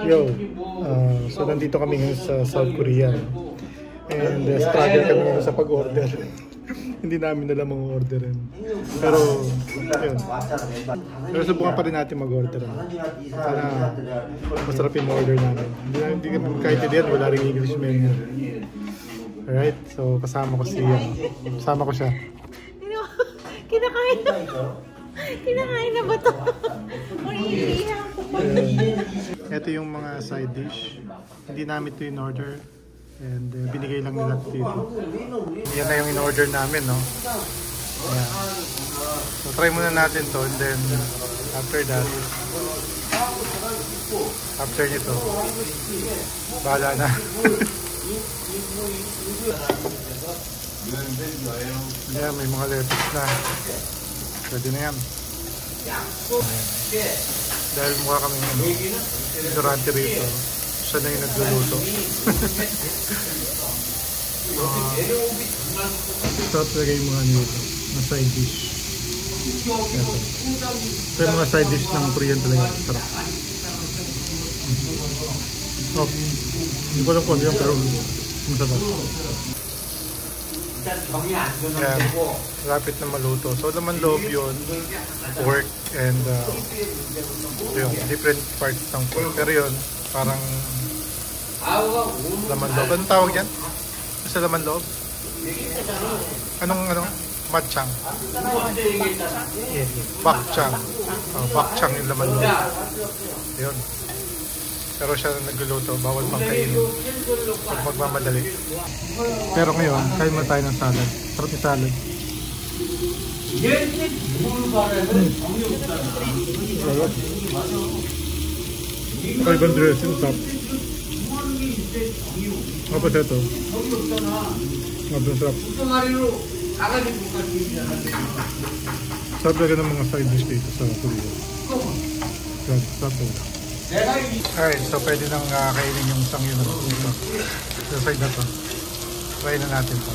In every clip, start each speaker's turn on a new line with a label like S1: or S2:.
S1: Yo, so nandito kami ngayon sa South Korea, no? And struggle kami ngayon sa pag-order. Hindi namin alam ang orderin. Pero, yun. Pero subukan pa rin natin mag-order. Sana masarap yung order namin. Hindi kami kahit wala rin English menu. Alright, so kasama ko kasama ko siya.
S2: Kinakain na. Kinakain na ba ito?
S1: Ito yung mga side dish. Hindi namin ito in-order. And binigay lang nila dito. Yan na yung in-order namin, no? Ayan. So try muna natin to, and then after that, after nito, bahala na. Ayan, may mga lettuce na. Pwede na yan. Ayan. Dahil mukha kaming ignorante rito, siya na yung nagluluto. Ito talaga yung mga nito, mga side dish. Ito yung mga side dish ng Korean talaga. Sarap. Oh, hindi ko alam kung ano yung pero masarap. Yan, lapit na maluto. So laman loob yun, pork and yun, different parts ng pork. Pero yun, parang laman loob. Anong tawag yan? Sa laman loob? Anong? Matchang? Bakchang. Bakchang yung laman loob. Yun. Pero siya na nagluluto, bawal pang kainin pag magmamadali. Pero ngayon, kain mo tayo ng salad. Sarap yung salad. Salad. Ibang dressing, top. Tapos ito. Sobrang sarap. Sarap talaga ng mga side dish dito sa Korea. Sarap talaga. Alright, so pwede nang kainin yung isang yun dito. Sa side na to. Try na natin to.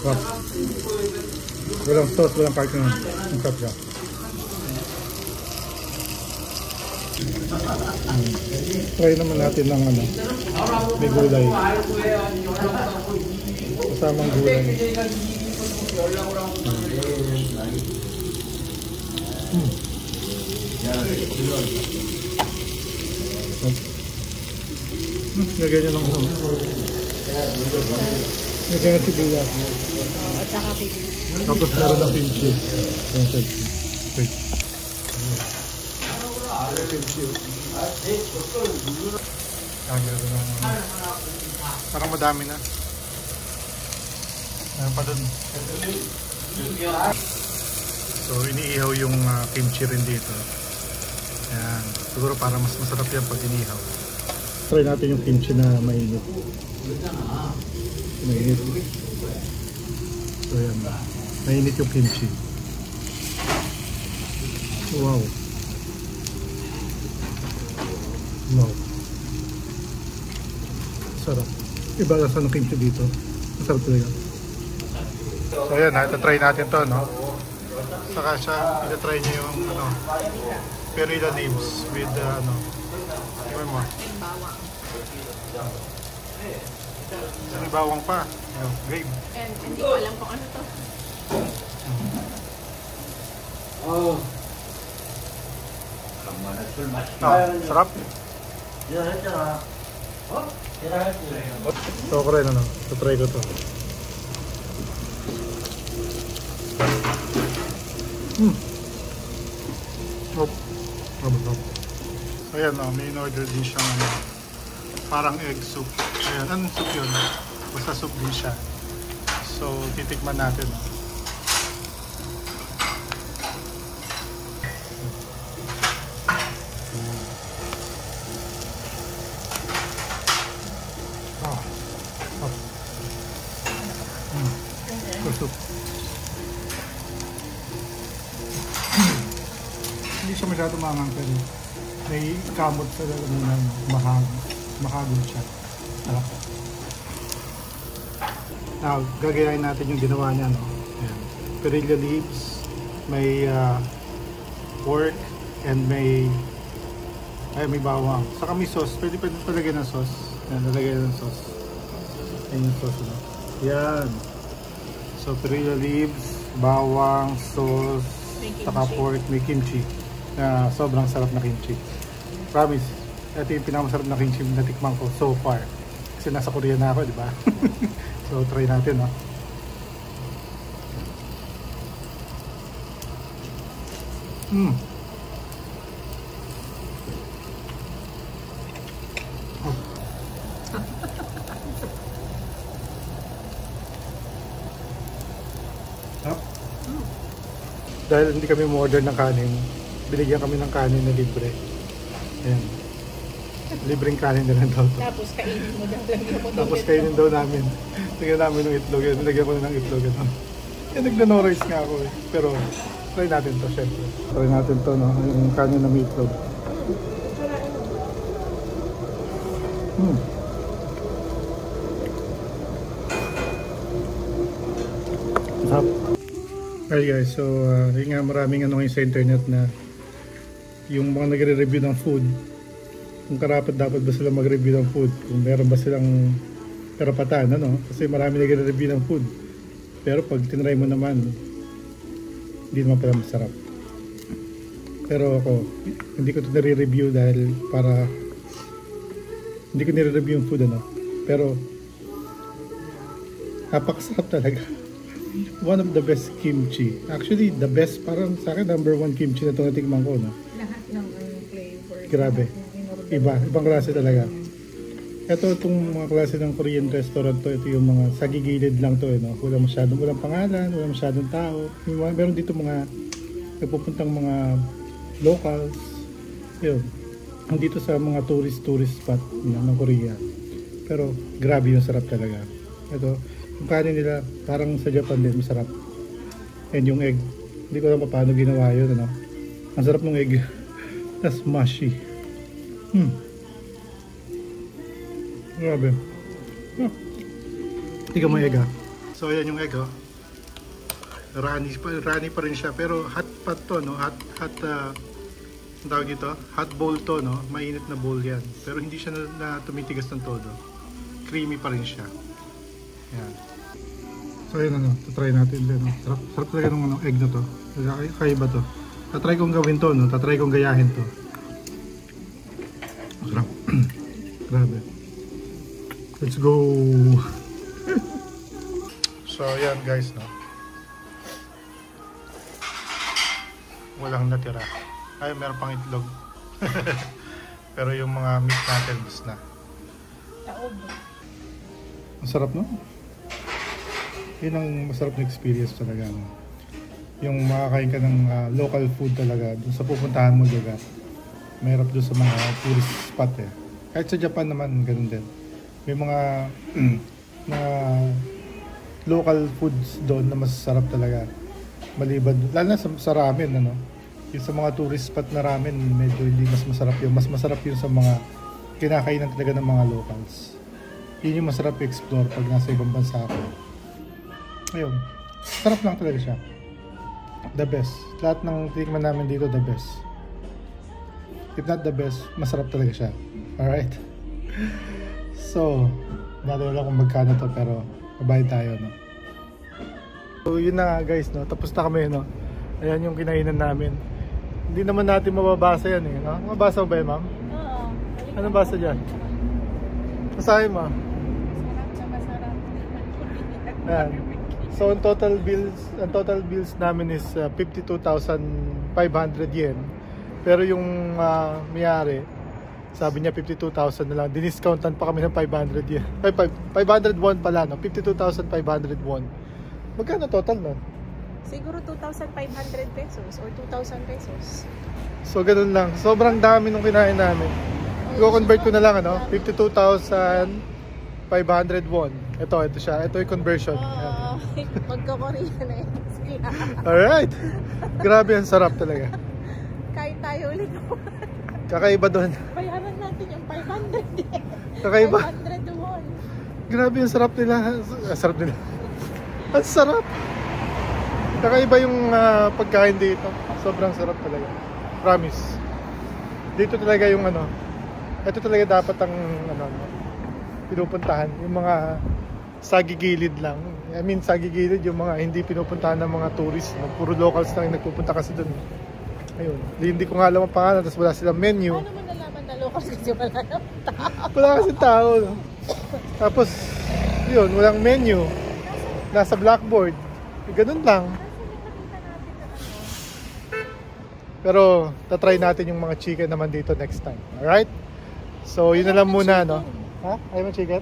S1: Sarap. Walang sauce, walang part na. Ang sarap siya. Try naman natin ng may gulay. Kasamang gulay. Lagyan nyo lang ito. Lagyan nyo sibuyas. Tapos meron ng kimchi. Wait. Parang madami na. Meron pa dun. So iniihaw yung kimchi rin dito. Ayan. Siguro para mas masarap yan pag inihaw. Try natin yung kimchi na mainit. Mainit. So ayan. Mainit yung kimchi. Wow. Wow. Sarap. Iba lang sa kimchi dito. Masarap talaga. So ayan, ito-try natin to, no? Saka siya, ito-try niyo yung perilla leaves with iwan mo. May bawang pa. Grape.
S2: And hindi ko alam kung ano to.
S1: Sarap. So ako rin, ito-try ko to. Ayan, may in-order din siyang parang egg soup. Ayan, anong soup yun? Basta soup din siya. So, titikman natin. Soup. Hindi siya masyado mangang, pero may kamot sa lalamunan, mahagod siya. Sarap. Now, gagayain natin yung ginawa niya, no? Ayan. Perilla leaves, may pork, and may bawang. Saka may sauce. Pwede palagay ng sauce. Yan, lalagay ng sauce. Yan yung sauce. No? Yan. So, perilla leaves, bawang, sauce, saka pork, may kimchi. Sobrang sarap na kimchi. Promise. Ito yung pinakamasarap na kimchi na tikman ko so far. Kasi nasa Korea na ako, di ba? So, try natin, no? Dahil hindi kami order ng kanin, binigyan kami ng kanin na libre. Ayan. Libreng kanin na lang daw to.
S2: Tapos kainin mo daw.
S1: Tapos kainin daw namin. Lagyan namin ng itlog. Lagyan ko na ng itlog. Nagna-no rice nga ako eh. Pero try natin to syempre. Try natin to, no? Yung kanin na may itlog. Sarap. Alright guys, so yun nga, maraming ano ngayon sa internet na yung mga nagre-review ng food, kung karapat dapat ba sila mag-review ng food, kung meron ba silang karapatan, ano? Kasi marami nagre-review ng food, pero pag tinry mo naman, hindi naman pala masarap. Pero ako, hindi ko ito nare-review dahil para hindi ko nare-review yung food, ano? Pero napakasarap talaga. One of the best kimchi. Actually, the best, parang sa akin, number 1 kimchi na ito natikman ko, no?
S2: Lahat ng flavor.
S1: Grabe. Ibang klase talaga. Ito, itong mga klase ng Korean restaurant to, ito yung mga sa gigilid lang to, no? Walang pangalan, walang masyadong tao. Meron dito mga nagpupuntang mga locals. Yun. Dito sa mga tourist spot ng Korea. Pero, grabe yung sarap talaga. Ito, yung kanin nila, parang sa Japan din, masarap. And yung egg, hindi ko alam paano ginawa yun, ano? Ang sarap ng egg. That's mushy. Grabe. Tingnan mo yung egg, ha? So, ayan yung egg, oh. Runny pa rin siya, pero hot pot to, no? Hot ang tawag ito? Hot bowl to, no? Mainit na bowl yan. Pero hindi siya na tumitigas ng todo. Creamy pa rin siya. Yan. So yun, ano, try natin din. Sarap talaga ng egg na to. Kakaiba to. Tatry kong gawin to, no? Tatry kong gayahin to. Sarap. Grabe. Let's go! So yan guys, no? Walang natira. Ay, meron pang itlog. Pero yung mga meat natin, bis na.
S2: Taob.
S1: Ang sarap, no? Yun ang masarap na experience talaga, no? Yung makakain ka ng local food talaga dun sa pupuntahan mo lugar. Mahirap dun sa mga tourist spot eh. Kahit sa Japan naman ganun din. May mga na local foods doon na masarap talaga. Maliban, lalo na sa ramen, ano? Yung sa mga tourist spot na ramen, medyo hindi mas masarap yun. Mas masarap yun sa mga kinakainan talaga ng mga locals. Yun yung masarap i-explore pag nasa ibang bansa ako. Ayun, sarap lang talaga siya. The best. Lahat ng tikman namin dito, the best. If not the best, masarap talaga siya. Alright? So, hindi lang kung magkano to, pero mabayad tayo, no? So, yun na nga guys, no? Tapos na kami, no? Ayan yung kinainan namin. Hindi naman natin mababasa yan, eh, no? Mabasa mo ba yan, ma'am?
S2: Oo.
S1: Anong basa dyan? Basahin mo.
S2: Masarap.
S1: Ayan. So, ang total bills namin is 52,500 yen. Pero yung may-ari, sabi niya 52,000 na lang. Diniscountan pa kami ng 500 yen. 500 won pala, no? 52,500 won. Magkano total nun?
S2: Siguro 2,500 pesos or 2,000 pesos.
S1: So, ganun lang. Sobrang dami nung kinain namin. I-convert ko na lang, ano? 52,500 won. Ito siya. Ito yung conversion.
S2: Magka-Korean na yun sila.
S1: Alright. Grabe, ang sarap talaga.
S2: Kain tayo ulit.
S1: Kakaiba doon.
S2: Bayaran natin yung 500 eh.
S1: Kakaiba.
S2: 500 won.
S1: Grabe, ang sarap nila. Sarap nila. Ang sarap. Kakaiba yung pagkain dito. Sobrang sarap talaga. Promise. Dito talaga yung ano, ito talaga dapat ang ano, pinupuntahan. Yung mga sagigilid lang. I mean, sagigilid yung mga hindi pinupuntahan ng mga tourist. No? Puro locals lang yung nagpupunta kasi doon. Ayun. Hindi ko nga alam ang pangalan, tapos wala silang menu.
S2: Paano mo nalaman na locals kasi wala ng tao?
S1: Wala kasi tao. No? Tapos, yun, walang menu. Nasa blackboard. Ganun lang. Pero, tatry natin yung mga chicken naman dito next time. Alright? So, yun na lang muna, no? Ha? Ayaw mo chicken?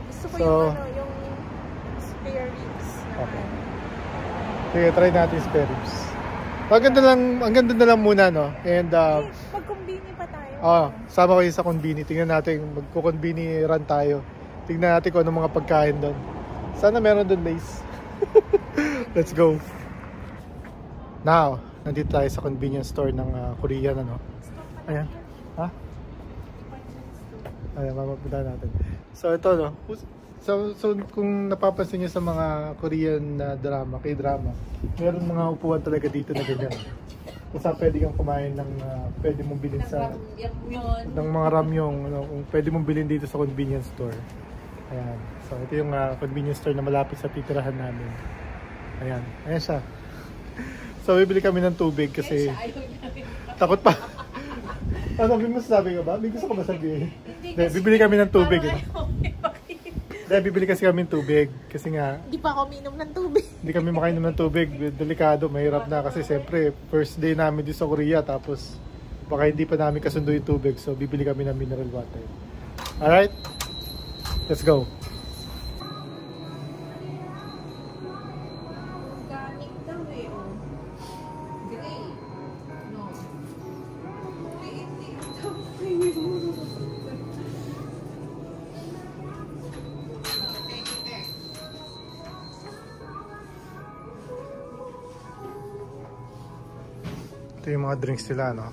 S2: Gusto ko
S1: So,
S2: yung ano, yung spare ribs naman.
S1: Okay. Sige, try natin spare ribs. Ang ganda na lang muna, no? And,
S2: Mag-combini pa tayo.
S1: sama kayo sa convini. Tingnan natin, magko-convini run tayo. Tingnan natin kung anong mga pagkain doon. Sana meron doon, Lace. Let's go. Now, nandito tayo sa convenience store ng Korean, ano? Ayan. Ha? Ayan, mapapunta natin. So, ito, no? So kung napapansin niyo sa mga Korean na drama, K-drama, meron mga upuan talaga dito na ganyan. Kung saan pwede kang kumain ng pwede mong bilhin sa ng mga ramyong, ano, kung pwede mong bilhin dito sa convenience store. Ayan. So ito yung convenience store na malapit sa titirahan namin. Ayan. Ayan siya. So bibili kami ng tubig kasi takot pa. Ano, sabi ko ba? May gusto ko ba sabihin? Bibili kami ng tubig. Bibili kasi kami ng tubig kasi nga
S2: Hindi pa ako minom ng tubig.
S1: hindi kami makainom ng tubig. Delikado, mahirap na kasi siyempre first day namin dito sa Korea tapos baka hindi pa namin kasundo yung tubig. So bibili kami ng mineral water. Alright? Let's go.
S2: Organic daw eh. Gray. No. Hindi daw.
S1: Ito yung mga drinks nila, no?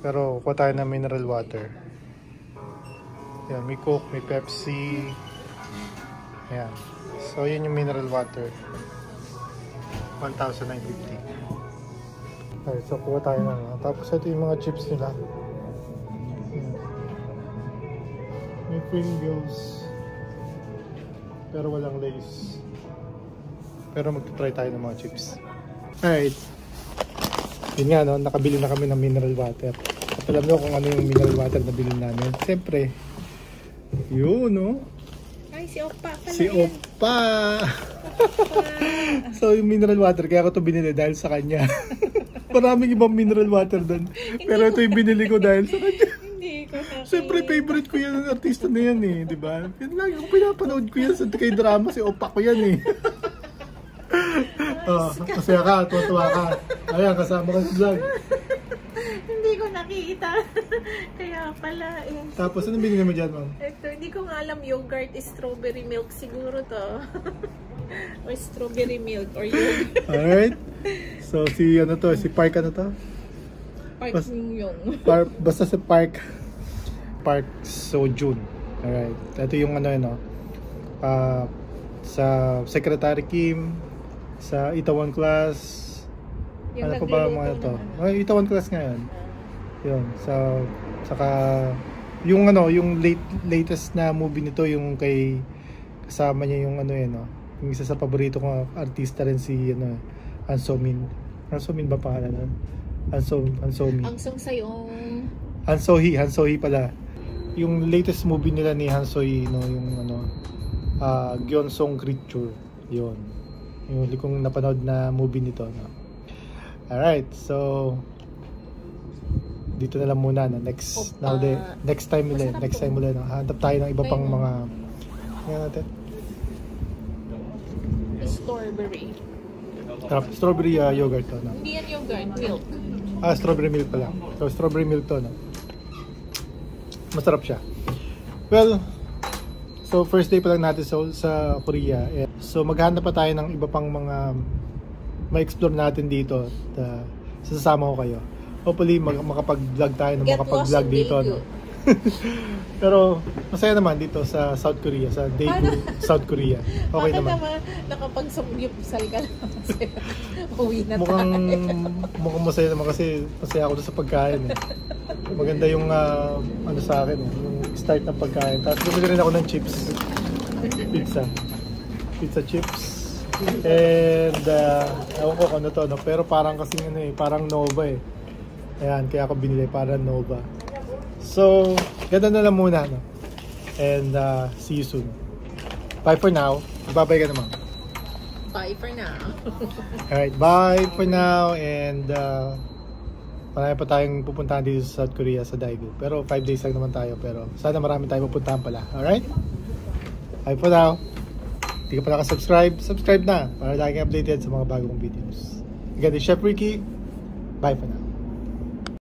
S1: Pero kuha tayo ng mineral water. Yan, may Coke, may Pepsi. Ayan. So, yun yung mineral water. 1,950. Okay, so kuha tayo na. No? Tapos ito yung mga chips nila. Ayan. May Pringles. Pero walang Lay's. Pero magta-try tayo ng mga chips. Alright. Yun nga, no? Nakabili na kami ng mineral water. At alam nyo kung ano yung mineral water na bilhin namin. Siyempre, yun, no?
S2: Ay, si Oppa pala
S1: Si
S2: yan.
S1: Oppa! So, yung mineral water, kaya ko ito binili dahil sa kanya. Maraming ibang mineral water doon. Pero ito yung binili ko dahil sa kanya.
S2: Hindi ko nakita.
S1: Siyempre, favorite ko yan ang artista na yan eh. Di ba? Yan lang, yung pinapanood ko yan sa kay drama, si Oppa ko yan eh. Masaya ka, tuwa-tuwa ka. Ayan, kasama ka sa vlog.
S2: Hindi ko nakita. Kaya pala eh.
S1: Tapos, anong binili mo dyan, ma'am?
S2: Ito, hindi ko nga alam yogurt is strawberry milk siguro to. Or strawberry milk or yogurt.
S1: Alright. So, si ano to? Si Park ano to?
S2: Park yung.
S1: Basta si Park Sojun. Alright. Ito yung ano yun, no? Sa Secretary Kim, sa Itaewon Class, ano pa ba mga ito? Ay, Itaewon Class nga yun. Yun. Saka yung ano, yung latest na movie nito, yung kay kasama niya yung ano yun, no? Yung isa sa paborito kong artista rin si ano, Han So-min. Han So-min ba pangalan nun? Han So-min.
S2: Ang song sa'yo.
S1: Han So-hee pala. Yung latest movie nila ni Han So-hee, no, yung ano, Gyeonsong Creature. Yun. Yung huli kong napanood na movie nito, no. Alright, so dito na lang muna, no. Next time ulit, no. Hanap tayo ng iba pang mga natin.
S2: Strawberry.
S1: Strawberry yogurt to, no.
S2: Hindi yan yogurt, milk.
S1: Strawberry milk pala. So strawberry milk to, no. Masarap siya. Well, so first day pa lang natin sa Korea. So maghanap pa tayo ng iba pang mga ma-explore natin dito. Sasama ko kayo. Hopefully makapag-vlog tayo, makapag-vlog dito, no? Pero masaya naman dito sa South Korea, sa Daegu, South Korea. Okay
S2: Baka
S1: naman.
S2: Nakapag-samgyupsal ka na kasi uwi na
S1: Mukhang masaya naman kasi masaya ako doon sa pagkain eh. Maganda yung ano sa akin, yung start ng pagkain. Tapos bumili rin ako ng chips. Pizza chips. And ewan ko kung ano to, no? Pero parang kasing ano eh, parang Nova eh. Ayan, kaya ako binili, parang Nova. So, ganda na lang muna, no? And see you soon. Bye for now. Bye-bye ka naman.
S2: Bye for now.
S1: Alright, bye for now. And marami pa tayong pupuntahan dito sa South Korea, sa Daegu. Pero 5 days lang naman tayo. Pero sana marami tayong pupuntahan pala. Alright? Bye for now. Hindi ka pa nakasubscribe, subscribe na para laging updated sa mga bagong videos. Again, this is Chef Ricky. Bye for now.